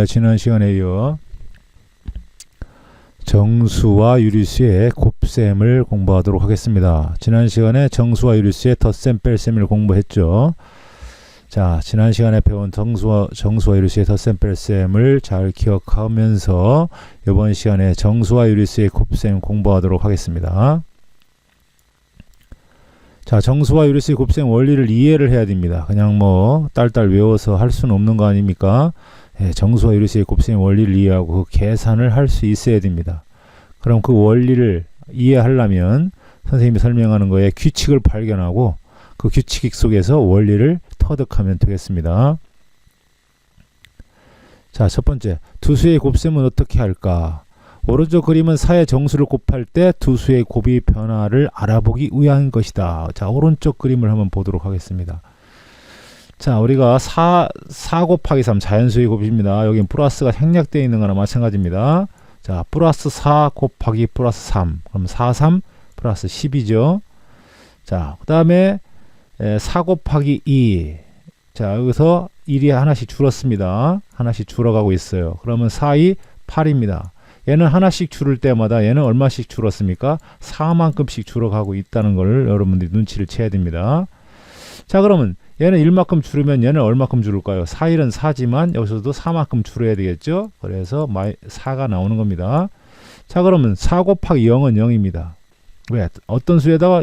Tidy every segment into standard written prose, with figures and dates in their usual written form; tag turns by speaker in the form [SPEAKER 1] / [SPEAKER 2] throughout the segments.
[SPEAKER 1] 지난 시간에 이어 정수와 유리수의 곱셈을 공부하도록 하겠습니다. 지난 시간에 정수와 유리수의 덧셈 뺄셈을 공부했죠. 자, 지난 시간에 배운 정수와 유리수의 덧셈 뺄셈을 잘 기억하면서 이번 시간에 정수와 유리수의 곱셈 공부하도록 하겠습니다. 자, 정수와 유리수의 곱셈 원리를 이해를 해야 됩니다. 그냥 뭐 딸딸 외워서 할 수는 없는 거 아닙니까? 정수와 유리수의 곱셈 원리를 이해하고 그 계산을 할 수 있어야 됩니다. 그럼 그 원리를 이해하려면 선생님이 설명하는 거에 규칙을 발견하고 그 규칙 속에서 원리를 터득하면 되겠습니다. 자, 첫 번째, 두 수의 곱셈은 어떻게 할까? 오른쪽 그림은 사의 정수를 곱할 때 두 수의 곱의 변화를 알아보기 위한 것이다. 자, 오른쪽 그림을 한번 보도록 하겠습니다. 자, 우리가 4 곱하기 3 자연수의 곱입니다. 여긴 플러스가 생략되어 있는 거나 마찬가지입니다. 자, 플러스 4 곱하기 플러스 3. 그럼 4, 3 플러스 10이죠. 자, 그 다음에 4 곱하기 2. 자, 여기서 1이 하나씩 줄었습니다. 하나씩 줄어가고 있어요. 그러면 4, 2, 8입니다. 얘는 하나씩 줄을 때마다 얘는 얼마씩 줄었습니까? 4만큼씩 줄어가고 있다는 걸 여러분들이 눈치를 채야 됩니다. 자, 그러면 얘는 1만큼 줄으면 얘는 얼마큼 줄을까요? 4일은 4지만 여기서도 4만큼 줄어야 되겠죠? 그래서 4가 나오는 겁니다. 자, 그러면 4 곱하기 0은 0입니다. 왜? 어떤 수에다가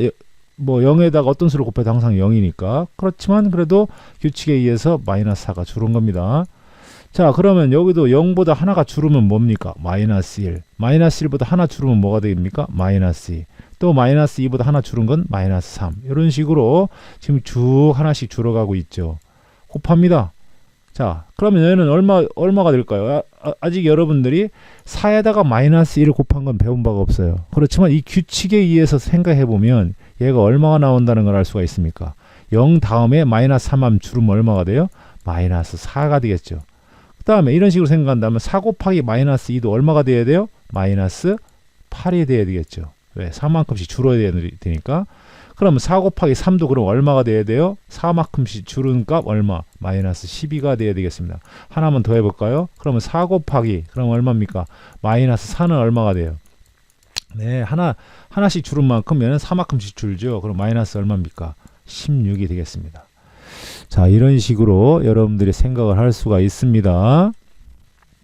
[SPEAKER 1] 뭐 0에다가 어떤 수를 곱해도 항상 0이니까. 그렇지만 그래도 규칙에 의해서 마이너스 4가 줄은 겁니다. 자, 그러면 여기도 0보다 하나가 줄으면 뭡니까? 마이너스 1. 마이너스 1보다 하나 줄으면 뭐가 됩니까? 마이너스 2. 또 마이너스 2보다 하나 줄은 건 마이너스 3. 이런 식으로 지금 쭉 하나씩 줄어가고 있죠. 곱합니다. 자, 그러면 얘는 얼마가 될까요? 아직 여러분들이 4에다가 마이너스 1을 곱한 건 배운 바가 없어요. 그렇지만 이 규칙에 의해서 생각해 보면 얘가 얼마가 나온다는 걸 알 수가 있습니까? 0 다음에 마이너스 3하면 줄으면 얼마가 돼요? 마이너스 4가 되겠죠. 그 다음에 이런 식으로 생각한다면 4 곱하기 마이너스 2도 얼마가 돼야 돼요? 마이너스 8이 돼야 되겠죠. 왜? 4만큼씩 줄어야 되니까. 그러면 4 곱하기 3도 그럼 얼마가 돼야 돼요? 4만큼씩 줄은 값 얼마? 마이너스 12가 돼야 되겠습니다. 하나만 더 해볼까요? 그러면 4 곱하기 그럼 얼마입니까? 마이너스 4는 얼마가 돼요? 네, 하나씩 줄은 만큼 얘는 4만큼씩 줄죠. 그럼 마이너스 얼마입니까? 16이 되겠습니다. 자, 이런 식으로 여러분들이 생각을 할 수가 있습니다.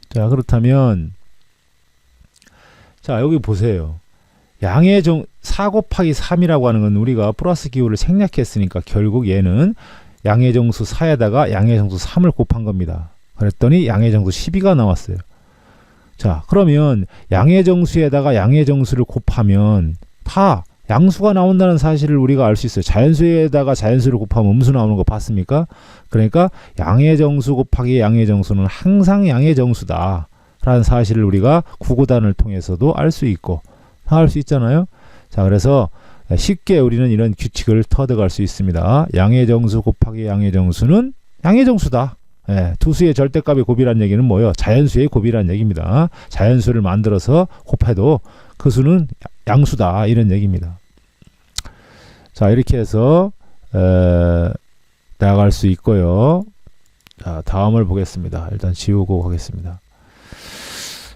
[SPEAKER 1] 자, 그렇다면 자, 여기 보세요. 4 곱하기 3이라고 하는 건 우리가 플러스 기호를 생략했으니까 결국 얘는 양의 정수 4에다가 양의 정수 3을 곱한 겁니다. 그랬더니 양의 정수 12가 나왔어요. 자, 그러면 양의 정수에다가 양의 정수를 곱하면 다 양수가 나온다는 사실을 우리가 알 수 있어요. 자연수에다가 자연수를 곱하면 음수 나오는 거 봤습니까? 그러니까 양의 정수 곱하기 양의 정수는 항상 양의 정수다 라는 사실을 우리가 구구단을 통해서도 알 수 있고 할 수 있잖아요. 자, 그래서 쉽게 우리는 이런 규칙을 터득할 수 있습니다. 양의 정수 곱하기 양의 정수는 양의 정수다. 두 수의 절대값의 곱이란 얘기는 뭐예요? 자연수의 곱이란 얘기입니다. 자연수를 만들어서 곱해도 그 수는 양수다 이런 얘기입니다. 자, 이렇게 해서 나아갈 수 있고요. 자, 다음을 보겠습니다. 일단 지우고 가겠습니다.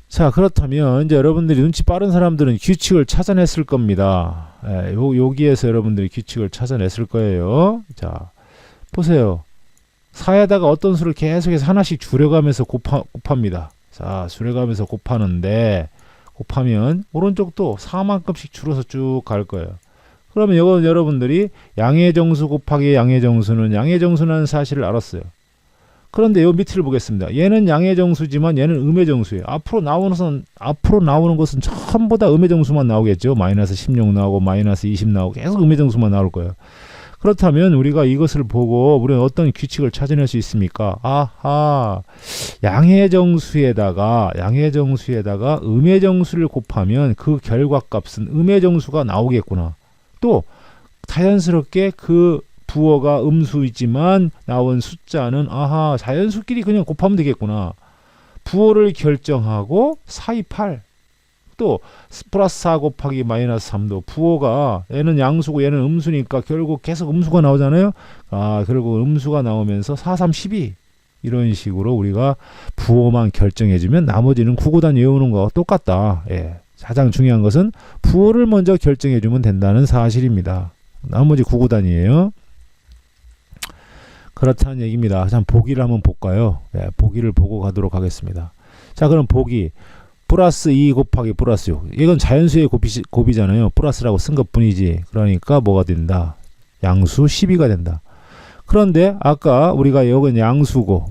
[SPEAKER 1] 자, 그렇다면 이제 여러분들이 눈치 빠른 사람들은 규칙을 찾아냈을 겁니다. 여기에서 여러분들이 규칙을 찾아냈을 거예요. 자, 보세요. 4에다가 어떤 수를 계속해서 하나씩 줄여가면서 곱합니다. 자, 줄여가면서 곱하는데 곱하면 오른쪽도 4만큼씩 줄어서 쭉 갈 거예요. 그러면 이건 여러분들이 양의 정수 곱하기 양의 정수는 양의 정수라는 사실을 알았어요. 그런데 이 밑을 보겠습니다. 얘는 양의 정수지만 얘는 음의 정수예요. 앞으로 나오는 것은 전부 다 음의 정수만 나오겠죠. 마이너스 16 나오고 마이너스 20 나오고 계속 음의 정수만 나올 거예요. 그렇다면 우리가 이것을 보고 우리는 어떤 규칙을 찾아낼 수 있습니까? 아하, 양의 정수에다가 음의 정수를 곱하면 그 결과값은 음의 정수가 나오겠구나. 또 자연스럽게 그 부호가 음수이지만 나온 숫자는 아하, 자연수끼리 그냥 곱하면 되겠구나. 부호를 결정하고 4, 2, 8. 또 플러스 4 곱하기 마이너스 3도 부호가 얘는 양수고 얘는 음수니까 결국 계속 음수가 나오잖아요. 결국 음수가 나오면서 4, 3, 12 이런 식으로 우리가 부호만 결정해주면 나머지는 구구단 외우는 거와 똑같다. 예. 가장 중요한 것은 부호를 먼저 결정해주면 된다는 사실입니다. 나머지 구구단이에요. 그렇다는 얘기입니다. 자, 보기를 한번 볼까요? 예, 보기를 보고 가도록 하겠습니다. 자, 그럼 보기 플러스 2 곱하기 플러스 6. 이건 자연수의 곱이잖아요. 플러스라고 쓴 것뿐이지. 그러니까 뭐가 된다? 양수 12가 된다. 그런데 아까 우리가 이건 양수고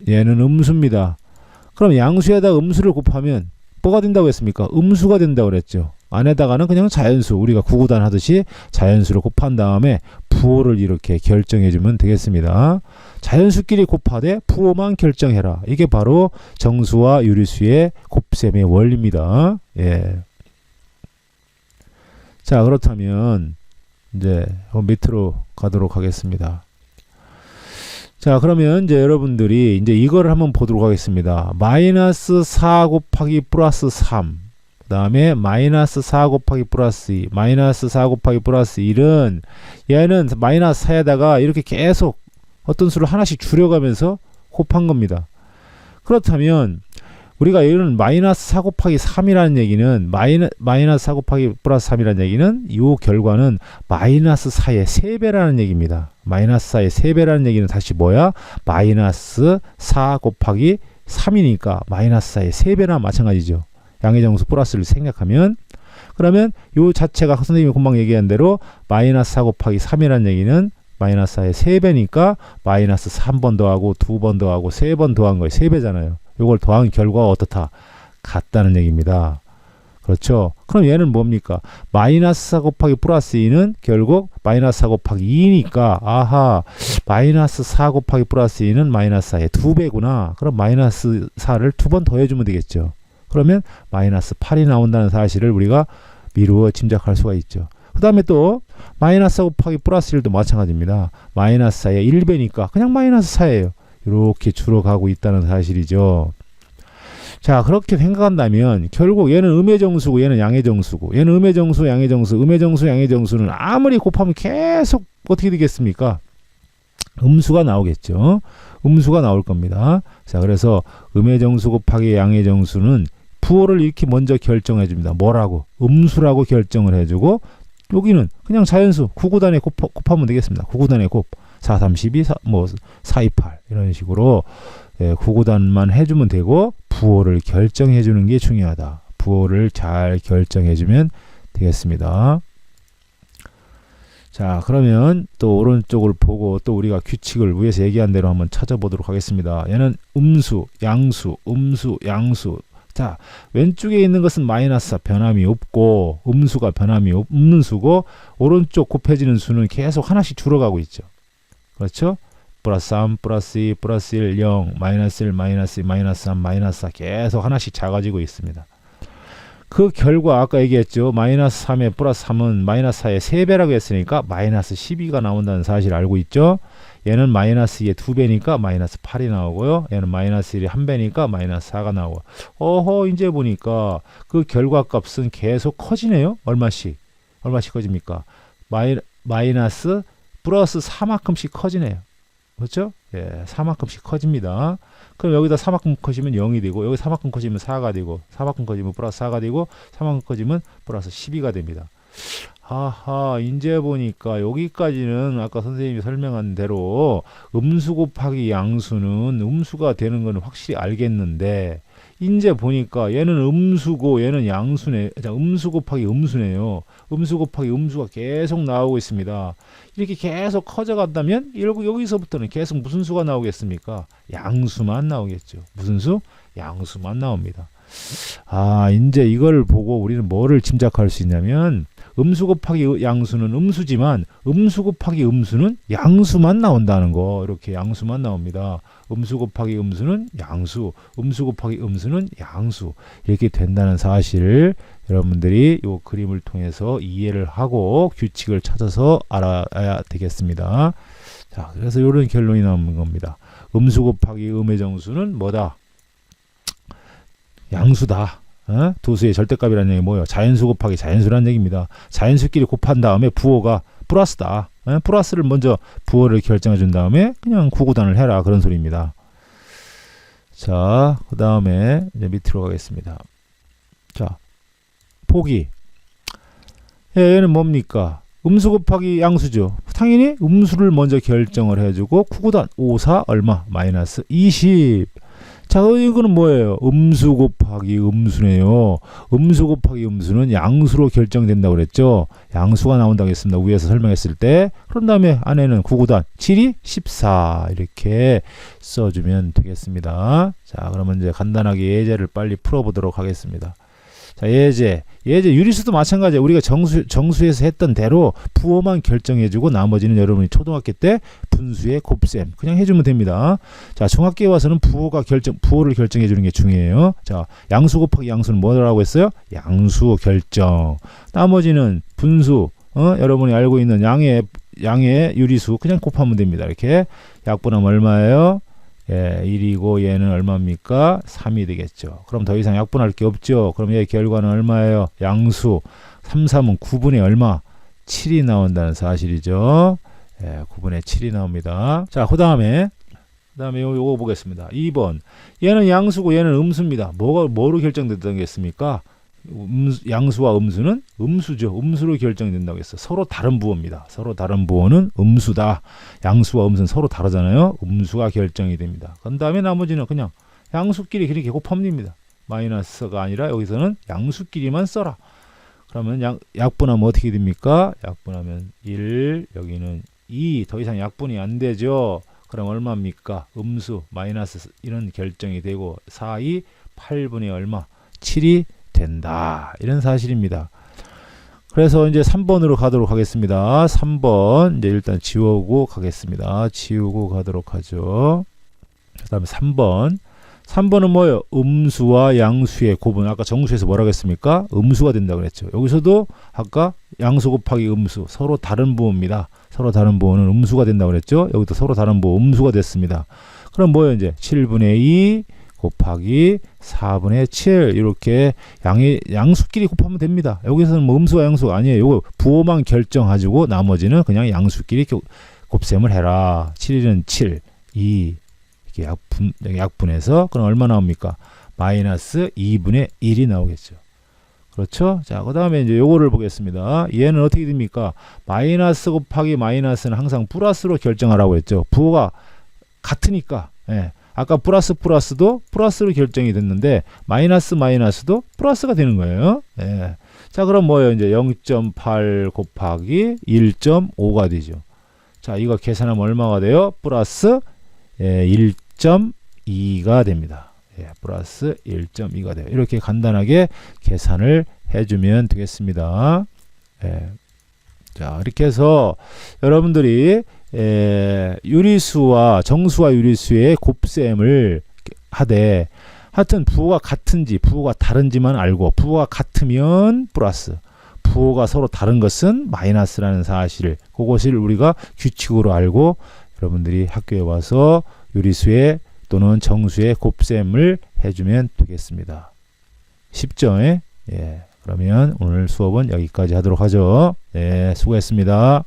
[SPEAKER 1] 얘는 음수입니다. 그럼 양수에다 음수를 곱하면 뭐가 된다고 했습니까? 음수가 된다고 그랬죠. 안에다가는 그냥 자연수, 우리가 구구단 하듯이 자연수를 곱한 다음에 부호를 이렇게 결정해 주면 되겠습니다. 자연수끼리 곱하되 부호만 결정해라. 이게 바로 정수와 유리수의 곱셈의 원리입니다. 예. 자, 그렇다면 이제 밑으로 가도록 하겠습니다. 자, 그러면 이제 여러분들이 이제 이거를 한번 보도록 하겠습니다. 마이너스 4 곱하기 플러스 3. 그 다음에 마이너스 4 곱하기 플러스 2. 마이너스 4 곱하기 플러스 1은 얘는 마이너스 4에다가 이렇게 계속 어떤 수를 하나씩 줄여가면서 곱한 겁니다. 그렇다면 우리가 이런 마이너스 4 곱하기 3이라는 얘기는 마이너스 4 곱하기 플러스 3이라는 얘기는 이 결과는 마이너스 4의 3배라는 얘기입니다. 마이너스 4의 3배라는 얘기는 다시 뭐야? 마이너스 4 곱하기 3이니까 마이너스 4의 3배나 마찬가지죠. 양의 정수 플러스를 생략하면 그러면 이 자체가 선생님이 금방 얘기한 대로 마이너스 4 곱하기 3이라는 얘기는 마이너스 4의 3배니까 마이너스 3번 더하고 2번 더하고 3번 더한 거예요. 3배잖아요. 이걸 더한 결과가 어떻다? 같다는 얘기입니다. 그렇죠? 그럼 얘는 뭡니까? 마이너스 4 곱하기 플러스 2는 결국 마이너스 4 곱하기 2니까 아하 마이너스 4 곱하기 플러스 2는 마이너스 4의 2배구나. 그럼 마이너스 4를 2번 더해주면 되겠죠. 그러면 마이너스 8이 나온다는 사실을 우리가 미루어 짐작할 수가 있죠. 그 다음에 또 마이너스 4 곱하기 플러스 1도 마찬가지입니다. 마이너스 4의 1배니까 그냥 마이너스 4예요. 이렇게 줄어가고 있다는 사실이죠. 자, 그렇게 생각한다면 결국 얘는 음의 정수고 얘는 양의 정수고 얘는 음의 정수, 양의 정수, 음의 정수, 양의 정수는 아무리 곱하면 계속 어떻게 되겠습니까? 음수가 나오겠죠. 음수가 나올 겁니다. 자, 그래서 음의 정수 곱하기 양의 정수는 부호를 이렇게 먼저 결정해 줍니다. 뭐라고? 음수라고 결정을 해주고 여기는 그냥 자연수 9구단에 곱하면 되겠습니다. 9구단에 곱 4, 3, 12, 4, 2, 8 이런 식으로 9구단만 해주면 되고 부호를 결정해 주는 게 중요하다. 부호를 잘 결정해 주면 되겠습니다. 자, 그러면 또 오른쪽을 보고 또 우리가 규칙을 위에서 얘기한 대로 한번 찾아보도록 하겠습니다. 얘는 음수, 양수, 음수, 양수. 자, 왼쪽에 있는 것은 마이너스 변함이 없고 음수가 변함이 없는 수고 오른쪽 곱해지는 수는 계속 하나씩 줄어가고 있죠. 그렇죠? 플러스 3, 플러스 2, 플러스 1, 0, 마이너스 1, 마이너스 2, 마이너스 3, 마이너스 4 계속 하나씩 작아지고 있습니다. 그 결과 아까 얘기했죠. 마이너스 3에 플러스 3은 마이너스 4의 3배라고 했으니까 마이너스 12가 나온다는 사실 알고 있죠. 얘는 마이너스 2의 2배니까 마이너스 8이 나오고요. 얘는 마이너스 1이 1배니까 마이너스 4가 나오고. 어허, 이제 보니까 그 결과값은 계속 커지네요. 얼마씩 커집니까? 마이너스 플러스 4만큼씩 커지네요. 그렇죠? 예, 4만큼씩 커집니다. 그럼 여기다 4만큼 커지면 0이 되고 여기 4만큼 커지면 4가 되고 4만큼 커지면 플러스 4가 되고 4만큼 커지면 플러스 12가 됩니다. 아하, 이제 보니까 여기까지는 아까 선생님이 설명한 대로 음수 곱하기 양수는 음수가 되는 건 확실히 알겠는데 이제 보니까 얘는 음수고 얘는 양수네. 음수 곱하기 음수네요. 음수 곱하기 음수가 계속 나오고 있습니다. 이렇게 계속 커져간다면 여기서부터는 계속 무슨 수가 나오겠습니까? 양수만 나오겠죠. 무슨 수? 양수만 나옵니다. 아, 이제 이걸 보고 우리는 뭐를 짐작할 수 있냐면 음수 곱하기 양수는 음수지만 음수 곱하기 음수는 양수만 나온다는 거. 이렇게 양수만 나옵니다. 음수 곱하기 음수는 양수, 음수 곱하기 음수는 양수. 이렇게 된다는 사실을 여러분들이 이 그림을 통해서 이해를 하고 규칙을 찾아서 알아야 되겠습니다. 자, 그래서 이런 결론이 나오는 겁니다. 음수 곱하기 음의 정수는 뭐다? 양수다. 두수의 절대값이라는 얘기 뭐예요? 자연수 곱하기 자연수라는 얘기입니다. 자연수끼리 곱한 다음에 부호가 플러스다. 플러스를 먼저 부호를 결정해 준 다음에 그냥 구구단을 해라. 그런 소리입니다. 자, 그 다음에 이제 밑으로 가겠습니다. 자, 보기. 얘는 뭡니까? 음수 곱하기 양수죠. 당연히 음수를 먼저 결정을 해주고 구구단 5, 4 얼마? 마이너스 20. 자, 이거는 뭐예요? 음수 곱하기 음수네요. 음수 곱하기 음수는 양수로 결정된다고 그랬죠. 양수가 나온다고 했습니다. 위에서 설명했을 때. 그런 다음에 안에는 구구단 7이 14 이렇게 써주면 되겠습니다. 자, 그러면 이제 간단하게 예제를 빨리 풀어보도록 하겠습니다. 자, 예제 유리수도 마찬가지예요. 우리가 정수에서 했던 대로 부호만 결정해주고 나머지는 여러분이 초등학교 때 분수의 곱셈 그냥 해주면 됩니다. 자, 중학교에 와서는 부호를 결정해주는 게 중요해요. 자, 양수 곱하기 양수는 뭐라고 했어요? 양수 결정. 나머지는 분수, 여러분이 알고 있는 양의 유리수 그냥 곱하면 됩니다. 이렇게 약분하면 얼마예요? 예, 1이고 얘는 얼마입니까? 3이 되겠죠. 그럼 더 이상 약분할 게 없죠. 그럼 얘 결과는 얼마예요? 양수 3, 3은 9분의 얼마? 7이 나온다는 사실이죠. 예, 9분의 7이 나옵니다. 자, 그 다음에 요거 보겠습니다. 2번. 얘는 양수고 얘는 음수입니다. 뭐로 결정됐다겠습니까? 양수와 음수는 음수죠. 음수로 결정된다고 했어. 서로 다른 부호입니다. 서로 다른 부호는 음수다. 양수와 음수는 서로 다르잖아요. 음수가 결정이 됩니다. 그 다음에 나머지는 그냥 양수끼리 그렇게 곱하면 됩니다. 마이너스가 아니라 여기서는 양수끼리만 써라. 그러면 약분하면 어떻게 됩니까? 약분하면 1, 여기는 2. 더 이상 약분이 안 되죠. 그럼 얼마입니까? 음수 마이너스 이런 결정이 되고 4, 2, 8분의 얼마? 7이 된다. 이런 사실입니다. 그래서 이제 3번으로 가도록 하겠습니다. 3번 이제 일단 지우고 가겠습니다. 지우고 가도록 하죠. 그 다음에 3번은 뭐예요? 음수와 양수의 곱은 아까 정수에서 뭐라고 했습니까? 음수가 된다고 그랬죠. 여기서도 아까 양수 곱하기 음수 서로 다른 부호입니다. 서로 다른 부호는 음수가 된다고 그랬죠. 여기도 서로 다른 부호 음수가 됐습니다. 그럼 뭐예요? 이제 7분의 2 곱하기 4분의 7 이렇게 양수끼리 곱하면 됩니다. 여기서는 뭐 음수와 양수가 아니에요. 이거 부호만 결정하고 나머지는 그냥 양수끼리 곱셈을 해라. 7은 7, 2 이렇게 약분해서 그럼 얼마 나옵니까? 마이너스 2분의 1이 나오겠죠. 그렇죠? 자, 그 다음에 이제 요거를 보겠습니다. 얘는 어떻게 됩니까? 마이너스 곱하기 마이너스는 항상 플러스로 결정하라고 했죠. 부호가 같으니까. 예. 아까 플러스도 플러스로 결정이 됐는데 마이너스도 플러스가 되는 거예요. 예. 자, 그럼 뭐예요? 이제 0.8 곱하기 1.5가 되죠. 자, 이거 계산하면 얼마가 돼요? 플러스 1.2가 됩니다. 예, 플러스 1.2가 돼요. 이렇게 간단하게 계산을 해주면 되겠습니다. 예. 자, 이렇게 해서 여러분들이 유리수와 정수와 유리수의 곱셈을 하되 하여튼 부호가 같은지 부호가 다른지만 알고 부호가 같으면 플러스 부호가 서로 다른 것은 마이너스라는 사실 그것을 우리가 규칙으로 알고 여러분들이 학교에 와서 유리수의 또는 정수의 곱셈을 해주면 되겠습니다. 쉽죠? 예. 그러면 오늘 수업은 여기까지 하도록 하죠. 네, 수고했습니다.